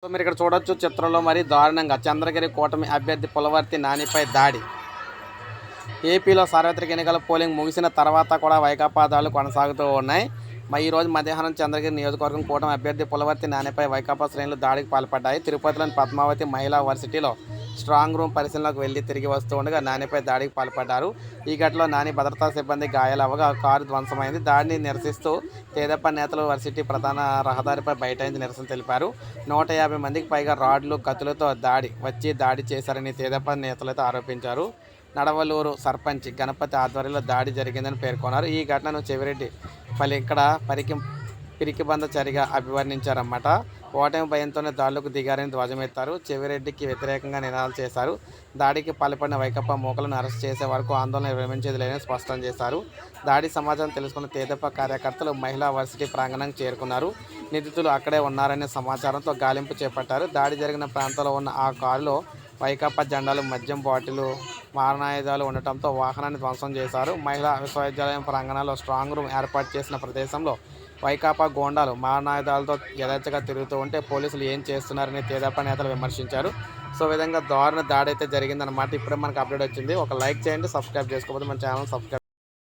So మీరు ఇక్కడ చూడొచ్చు చిత్రంలో మరి దారుణంగా చంద్రగిరి కూటమి అభ్యర్థి పులవర్తి నానిపై దాడి. ఏపీలో సార్వత్రిక ఎన్నికల పోలింగ్ ముగిసిన తర్వాత కూడా వైకాపా దాడులు కొనసాగుతూ ఉన్నాయి. ఈరోజు మధ్యాహ్నం చంద్రగిరి నియోజకవర్గం కూటమి అభ్యర్థి పులవర్తి నానిపై వైకాపా శ్రేణులు దాడికి పాల్పడ్డాయి. తిరుపతిలోని పద్మావతి మహిళా వర్సిటీలో స్ట్రాంగ్ రూమ్ పరిశీలనకు వెళ్లి తిరిగి వస్తూ ఉండగా నానిపై దాడికి పాల్పడ్డారు. ఈ ఘటనలో నాని భద్రతా సిబ్బంది గాయాలవగా కారు ధ్వంసమైంది. దాడిని నిరసిస్తూ తెదేపా నేతలు వర్సిటీ ప్రధాన రహదారిపై బైఠాయించి నిరసన తెలిపారు. 150 మందికి పైగా రాడ్లు, కత్తులతో దాడి చేశారని తెదేపా నేతలైతే ఆరోపించారు. నడవలూరు సర్పంచ్ గణపతి ఆధ్వర్యంలో దాడి జరిగిందని పేర్కొన్నారు. ఈ ఘటనను చెవిరెడ్డి ఇక్కడ పిరికిబంద చర్యగా అభివర్ణించారన్నమాట. ఓటమి భయంతోనే దాడులకు దిగారని ధ్వజమెత్తారు. చెవిరెడ్డికి వ్యతిరేకంగా నినాదాలు చేశారు. దాడికి పాల్పడిన వైకాపా మూకలను అరెస్ట్ చేసే వరకు ఆందోళన విరమించేది లేదని స్పష్టం చేశారు. దాడి సమాచారం తెలుసుకున్న తెదేపా కార్యకర్తలు మహిళా వర్సిటీ ప్రాంగణానికి చేరుకున్నారు. నిందితులు అక్కడే ఉన్నారనే సమాచారంతో గాలింపు చేపట్టారు. దాడి జరిగిన ప్రాంతంలో ఉన్న ఆ కారులో వైకాపా జెండాలు, మద్యం బాటిల్, మారణాయుధాలు ఉండటంతో వాహనాన్ని ధ్వంసం చేశారు. మహిళా విశ్వవిద్యాలయం ప్రాంగణంలో స్ట్రాంగ్ రూమ్ ఏర్పాటు చేసిన ప్రదేశంలో వైకాపా గోండాలు మారణాయుధాలతో యథేచ్ఛగా తిరుగుతూ ఉంటే పోలీసులు ఏం చేస్తున్నారని తెదేపా నేతలు విమర్శించారు. సో విధంగా దారుణ దాడి అయితే జరిగిందనమాట. ఇప్పుడే మనకు అప్డేట్ వచ్చింది. ఒక లైక్ చేయండి, సబ్స్క్రైబ్ చేసుకోకపోతే మన ఛానల్ సబ్స్క్రైబ్